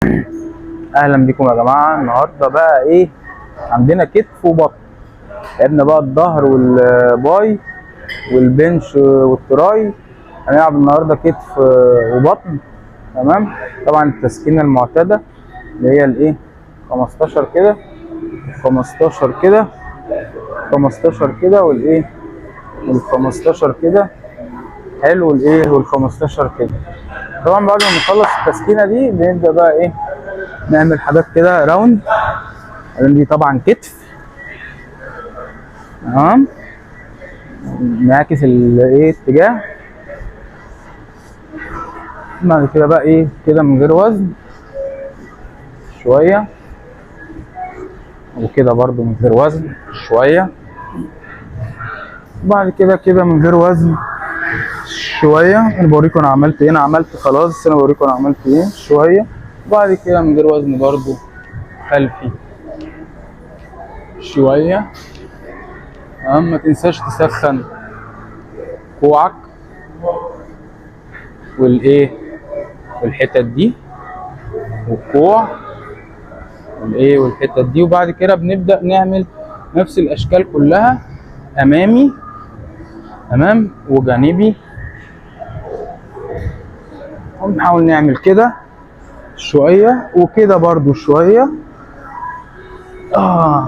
اهلا بكم يا جماعه. النهارده بقى ايه؟ عندنا كتف وبطن. لعبنا بقى الظهر والباي والبنش والتراي. هنلعب النهارده كتف وبطن. تمام. طبعا التسكينه المعتاده اللي هي الايه، 15 كده 15 كده 15 كده والايه وال15 كده. حلو. والايه وال15 كده. طبعا بعد ما نخلص التسكينه دي بنبدا بقى ايه، نعمل حاجات كده راوند. دي طبعا كتف. تمام. نعكس الايه اتجاه. بعد كده بقى ايه كده من غير وزن شويه، وكده برضو من غير وزن شويه. بعد كده كده من غير وزن شويه. انا بوريكم انا عملت ايه. انا عملت خلاص، انا بوريكم انا عملت ايه شويه. وبعد كده من غير وزن برضو خلفي شويه. تمام. ما تنساش تسخن كوعك والايه والحتت دي والكوع والايه والحتت دي. وبعد كده بنبدا نعمل نفس الاشكال كلها، امامي امام وجانبي. ونحاول نعمل كده شويه وكده برضو شويه.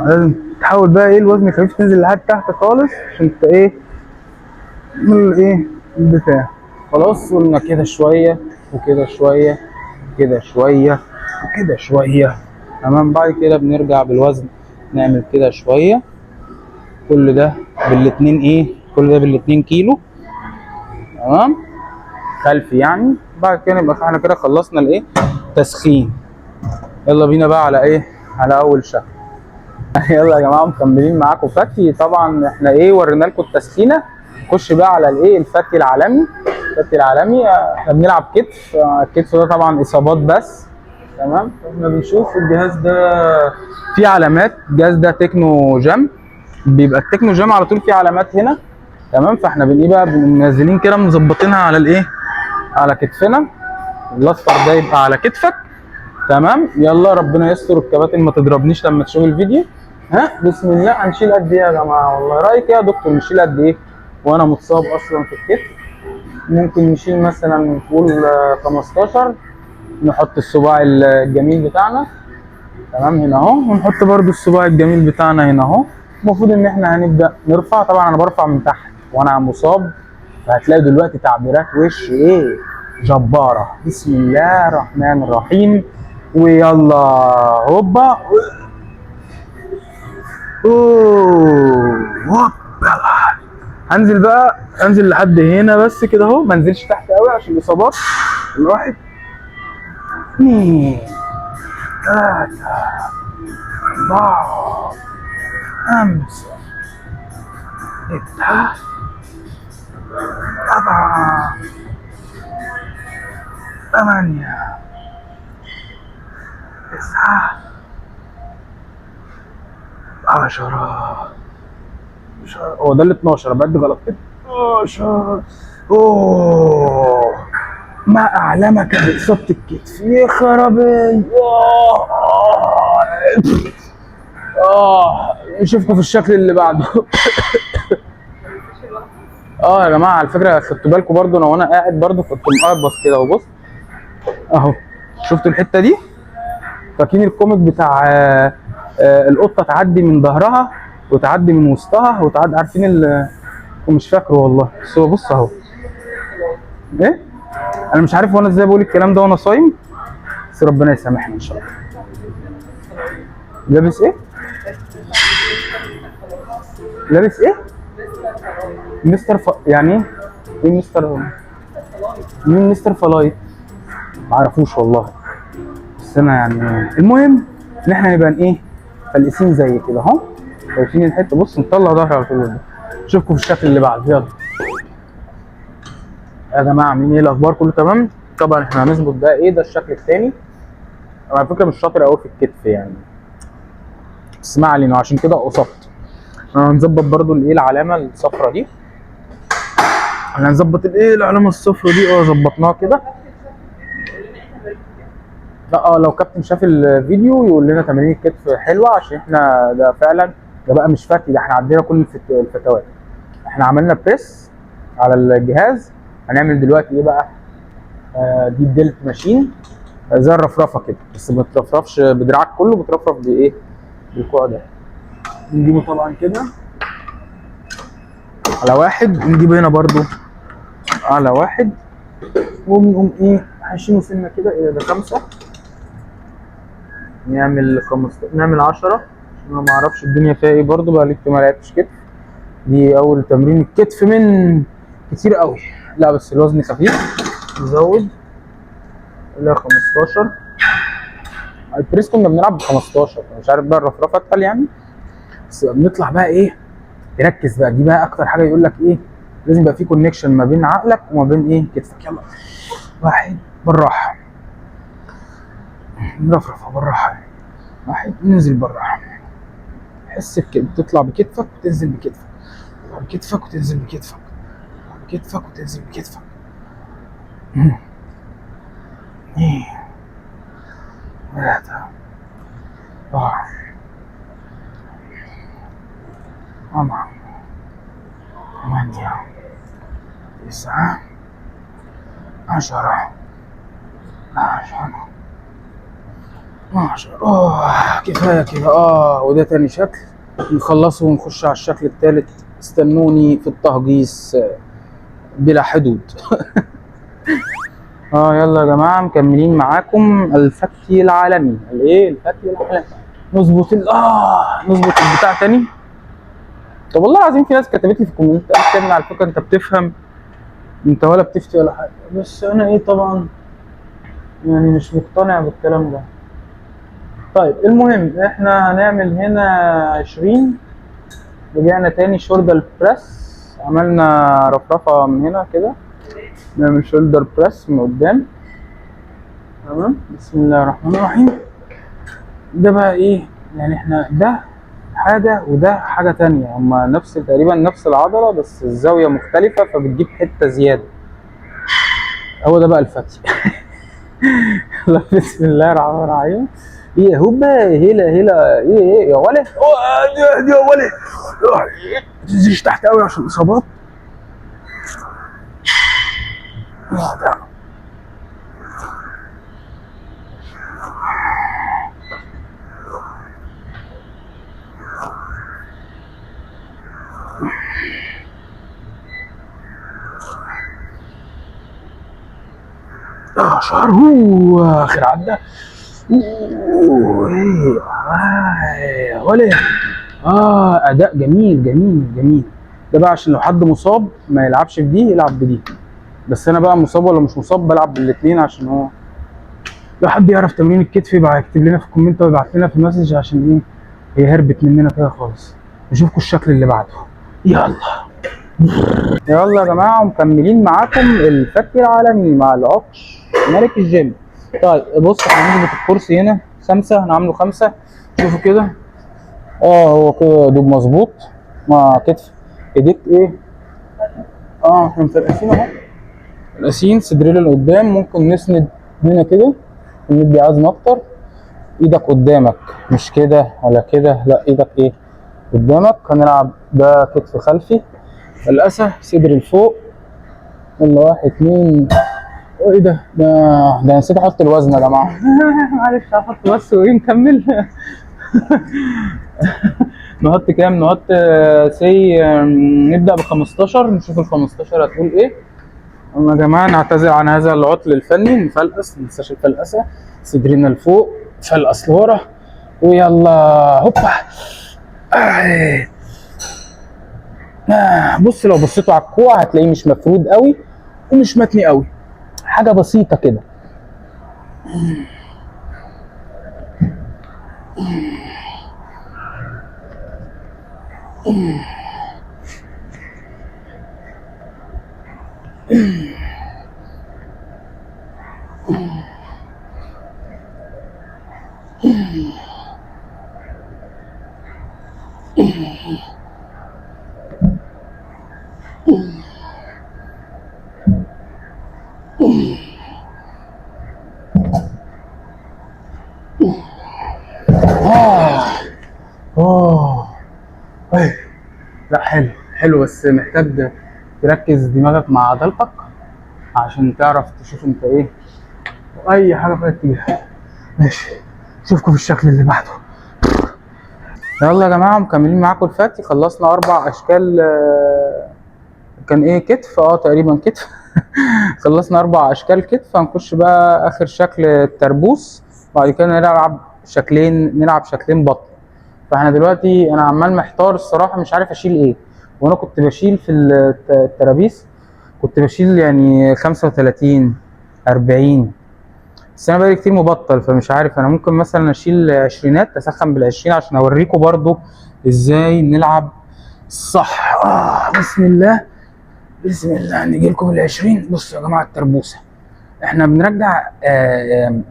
لازم تحاول بقى ايه الوزن الخفيف تنزل لحد تحت خالص عشان انت ايه من الايه البتاع. خلاص قلنا كده شويه وكده شويه كده شويه وكده شويه. تمام. بعد كده بنرجع بالوزن نعمل كده شويه. كل ده بالاتنين ايه، كل ده بالاتنين كيلو. تمام. خلفي يعني. بعد كده يبقى احنا كده خلصنا الايه تسخين. يلا بينا بقى على ايه، على اول شكل. يلا يا جماعه مكملين معاكم فتي. طبعا احنا ايه ورينا لكم التسخينه. نخش بقى على الايه الفتي العالمي. الفتي العالمي احنا بنلعب كتف. الكتف ده طبعا اصابات بس. تمام. احنا بنشوف الجهاز ده فيه علامات. الجهاز ده تكنو جام. بيبقى التكنو جام على طول فيه علامات هنا. تمام. فاحنا بن ايه بقى منزلين كده مظبطينها على الايه، على كتفنا. الاصفر ده يبقى على كتفك. تمام. يلا ربنا يستر الكباتن ما تضربنيش لما تشوف الفيديو. بسم الله. هنشيل قد ايه يا جماعه؟ والله رايك يا دكتور نشيل قد ايه وانا متصاب اصلا في الكتف؟ ممكن نشيل مثلا نقول 15. نحط الصباع الجميل بتاعنا. تمام هنا اهو. ونحط برده الصباع الجميل بتاعنا هنا اهو. المفروض ان احنا هنبدا نرفع. طبعا انا برفع من تحت وانا مصاب، فهتلاقي دلوقتي تعبيرات وش ايه جباره. بسم الله الرحمن الرحيم. ويلا هوبا. هوبا. هنزل بقى، انزل لحد هنا بس كده اهو. ما انزلش تحت قوي عشان الاصابات. 1 2 3 4 5 6 7 8 9 10. هو ده ال 12 بعد غلط كده. 12. اوه ما اعلمك باصابه الكتف يا خرابي. نشوفكم في الشكل اللي بعده. يا جماعه على فكره خدتوا بالكم برضو انا وانا قاعد برضو كنت مقربص كده وبص اهو. شفتوا الحته دي؟ فاكرين الكوميك بتاع القطه تعدي من ظهرها وتعدي من وسطها وتعدي، عارفين ومش فاكره والله. بس هو بص اهو ايه. انا مش عارف وانا ازاي بقول الكلام ده وانا صايم، بس ربنا يسامحنا ان شاء الله. لابس ايه؟ لابس ايه؟ يعني ايه؟ ايه مستر؟ مين مستر فلايت؟ معرفوش والله. بس انا يعني المهم ان احنا نبقى ايه فالقسين زي كده اهو. شايفين الحته؟ بص نطلع ظهري على طول. اشوفكم في الشكل اللي بعده. يلا يا جماعه عاملين ايه الاخبار؟ كله تمام؟ طبعا احنا هنظبط بقى ايه ده الشكل الثاني. انا على فكره مش شاطر قوي في الكتف يعني، بس ما علينا عشان كده اصبت. هنظبط برضو الايه العلامه الصفراء دي. هنظبط الايه العلامه الصفراء دي. ظبطناها كده. لا لو كابتن شاف الفيديو يقول لنا تمارين الكتف حلوه، عشان احنا ده فعلا ده بقى مش فتي، ده احنا عندنا كل الفتوات. احنا عملنا بريس على الجهاز، هنعمل دلوقتي ايه بقى؟ دي الدلت ماشين زي الرفرفه كده، بس ما ترفرفش بدراعك كله، بترفرف بايه؟ بالكوع ده. نجيبه طبعا كده على واحد، ونجيب هنا برضو على واحد، ونقوم ايه حاشينه سنه كده. ايه ده 5، نعمل 15، نعمل 10 عشان انا ما اعرفش الدنيا فيها ايه برضو، بقى لي كتير ما لعبتش كتف. دي اول تمرين الكتف من كتير قوي. لا بس الوزن خفيف، نزود الى 15. البريس كنا بنلعب ب 15، مش عارف بقى الرفرفه اتقل يعني. بس بنطلع بقى ايه، تركز بقى، دي بقى اكتر حاجه يقول لك ايه، لازم يبقى في كونكشن ما بين عقلك وما بين ايه كتفك. يلا واحد بالراحه، نرفرفها بالراحه، واحد ننزل بالراحه، حس بكده، تطلع بكتفك وتنزل بكتفك، بكتفك وتنزل بكتفك، بكتفك وتنزل بكتفك. ايه 3 4 7 8 9 10 12. كفايه كده. وده تاني شكل، نخلصه ونخش على الشكل التالت. استنوني في التهجيس بلا حدود. يلا يا جماعه مكملين معاكم الفكي العالمي. الايه الفكي العالمي. نظبط نظبط البتاع تاني. طب والله العظيم في ناس كتبت لي في الكومنتات كلمه على فكره انت بتفهم، انت ولا بتفتي ولا حاجه، بس انا ايه طبعا يعني مش مقتنع بالكلام ده. طيب المهم احنا هنعمل هنا 20. رجعنا تاني شولدر بريس، عملنا رفرفه من هنا كده، نعمل شولدر بريس من قدام. تمام، بسم الله الرحمن الرحيم. ده بقى ايه يعني، احنا ده حاجه وده حاجه تانية، هما نفس تقريبا نفس العضله بس الزاويه مختلفه فبتجيب حته زياده. هو ده بقى الفتي. بسم الله الرحمن الرحيم. ايه هوبا هيلا هيلا، ايه يا ولد، يا ولد ما تنزلش تحت قوي عشان الاصابات. شهر هو اخر عدى. ايه يا ولد. اداء جميل جميل جميل. ده بقى عشان لو حد مصاب ما يلعبش بدي، يلعب بدي. بس انا بقى مصاب ولا مش مصاب بلعب بالاثنين، عشان هو لو حد يعرف تمرين الكتف يبقى يكتب لنا في الكومنت ويبعت لنا في المسج، عشان ايه هي هربت مننا كده خالص. نشوفكم الشكل اللي بعده. يلا يلا يا جماعه مكملين معاكم الفك العالمي مع العكش ملك الجيم. طيب بص احنا هنظبط الكرسي هنا 5، هنعمله 5. شوفوا كده. هو كده دوب مظبوط مع كتف ايديك ايه. احنا مفرقسين اهو، مفرقسين صدرنا لقدام. ممكن نسند هنا كده وندي عزم اكتر. ايدك قدامك مش كده ولا كده، لا ايدك ايه قدامك. هنلعب ده كتف خلفي، الاسى صدر لفوق. يلا 1 2. ايه ده نسيت احط الوزن يا جماعه. معلش هحط بس وايه نكمل. نحط كام؟ نحط نبدا ب 15، نشوف ال 15 هتقول ايه. يا جماعه نعتذر عن هذا العطل الفني، نفلقس، ما ننساش الفلقسه. صدرنا لفوق، فلقس لورا، ويلا هوبا. بص لو بصيتوا على الكوع هتلاقيه مش مفرود قوي ومش متني قوي، حاجه بسيطه كده. حلو حلو، بس محتاج تركز دماغك مع عضلتك عشان تعرف تشوف انت ايه اي حاجه في الاتجاه. ماشي، اشوفكم في الشكل اللي بعده. يلا يا جماعه، مكملين معاكم الفاتي. خلصنا 4 اشكال. كان ايه؟ كتف، تقريبا كتف. خلصنا 4 اشكال كتف. هنخش بقى اخر شكل التربوس، بعد كده نلعب شكلين بطن. فاحنا دلوقتي انا عمال محتار الصراحه، مش عارف اشيل ايه. وانا كنت بشيل في الترابيس، كنت بشيل يعني 35 40، بس انا بقالي كتير مبطل، فمش عارف. انا ممكن مثلا اشيل عشرينات، اسخن بالعشرين عشان اوريكم برضو ازاي نلعب صح. بسم الله بسم الله، نيجي لكم بالعشرين. بصوا يا جماعه التربوسه، احنا بنرجع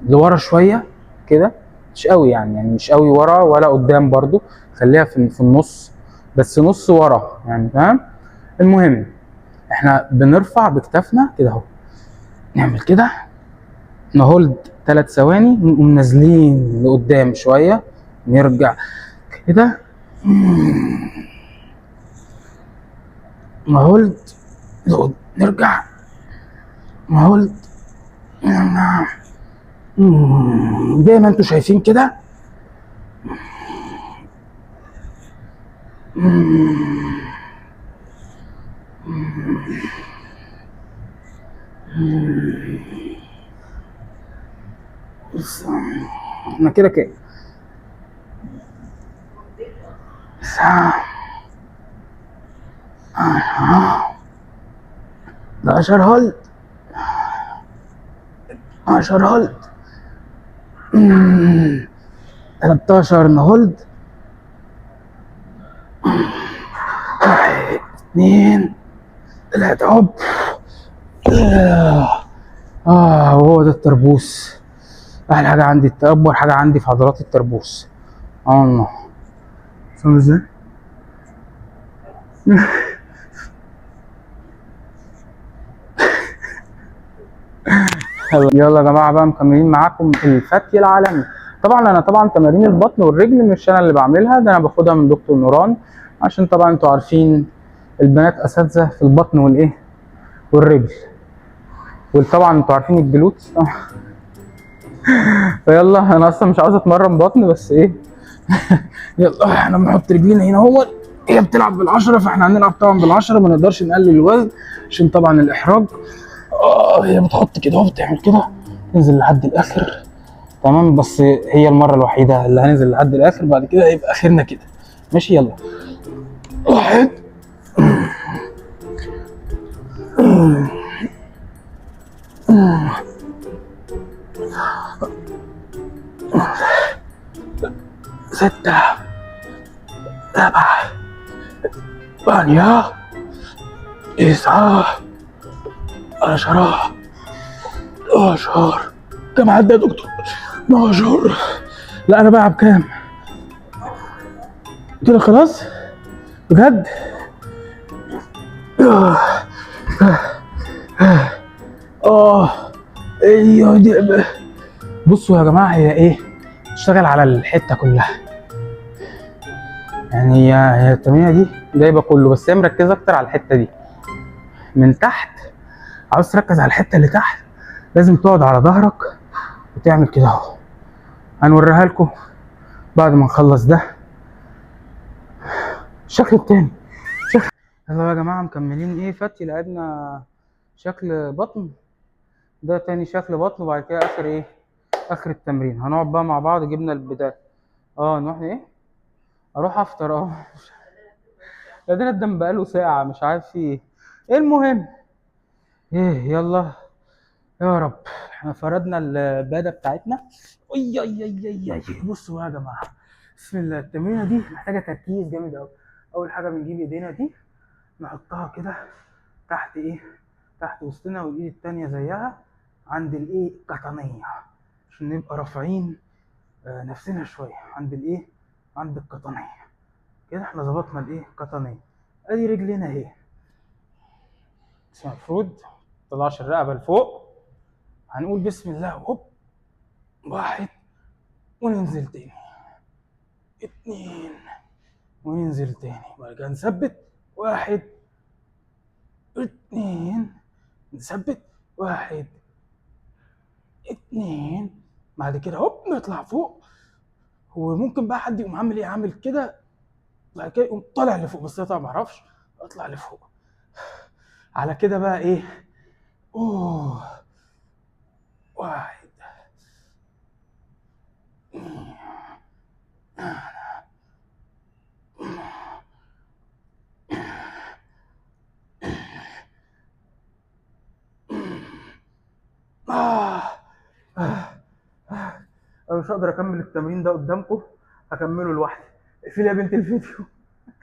لورا شويه كده، مش قوي يعني مش قوي ورا ولا قدام برضو، خليها في النص، بس نص ورا يعني، فاهم؟ المهم احنا بنرفع بكتافنا كده اهو، نعمل كده، نهولد 3 ثواني، نقوم نازلين لقدام شويه، نرجع كده، نهولد، نرجع، نهولد، زي ما انتوا شايفين كده. احنا كده كده 11 هولد، 10 هولد، 13 نهولد، 1 2 3 هوب. وهو ده التربوس. احلى حاجه عندي، اكبر حاجه عندي في عضلات التربوس. الله، فاهم ازاي؟ يلا يا جماعه بقى، مكملين معاكم الفتي العالمي. طبعا تمارين البطن والرجل مش انا اللي بعملها، ده انا باخدها من دكتور نوران، عشان طبعا انتوا عارفين البنات اساتذه في البطن والايه والرجل، وطبعا انتوا عارفين الجلوتس. فيلا، انا اصلا مش عاوز اتمرن بطن، بس ايه. يلا احنا بنحط رجلينا هنا، هو هي بتلعب بالعشرة، فاحنا هنلعب طبعا بالعشرة، ما نقدرش نقلل الوزن عشان طبعا الاحراج. هي بتحط كده وبتعمل كده، ننزل لحد الاخر. تمام، بس هي المرة الوحيدة اللي هننزل لحد الاخر، بعد كده يبقى اخرنا كده. ماشي، يلا. 1 6 7 8 9 10 11. كم عدى يا دكتور؟ 12. لا انا بلعب كام كده؟ خلاص بجد. ايوه دي. بصوا يا جماعه، هي ايه؟ اشتغل على الحته كلها يعني، هي التمرينه دي جايبه كله، بس هي مركزه اكتر على الحته دي من تحت. عاوز تركز على الحته اللي تحت، لازم تقعد على ظهرك وتعمل كده اهو. هنوريها لكم بعد ما نخلص ده. الشكل التاني، يلا يا جماعه، مكملين ايه فتي. لعبنا شكل بطن، ده تاني شكل بطن، وبعد كده اخر ايه، اخر التمرين هنقعد بقى مع بعض. جبنا البدايه، نروح ايه، اروح افطر. بعدين الدم بقاله ساعه، مش عارف في ايه. المهم ايه، يلا يا رب. احنا فردنا الباده بتاعتنا. اي اي اي اي اي، بصوا يا جماعه، بسم الله. التمرينه دي محتاجه تركيز جامد قوي. اول حاجه بنجيب ايدينا دي، نحطها كده تحت ايه، تحت وسطنا، والايد التانية زيها عند الايه القطنية، عشان نبقى رافعين نفسنا شوية عند الايه، عند القطنية كده. احنا ظبطنا الايه القطنية. ادي رجلنا اهي، بس المفروض مطلعش الرقبة لفوق. هنقول بسم الله، هوب، 1 وننزل تاني، 2 وننزل تاني، بعد كده نثبت 1 2 نثبت، 1 2 بعد كده هوب نطلع فوق. وممكن بقى حد يقوم عامل ايه، عامل كده بعد كده يقوم طالع لفوق، بس انا طبعا معرفش اطلع لفوق. على كده بقى ايه، اوه 1 آه. انا مش هقدر اكمل التمرين ده قدامكم، هكمله لوحدي. اقفلي يا بنت الفيديو.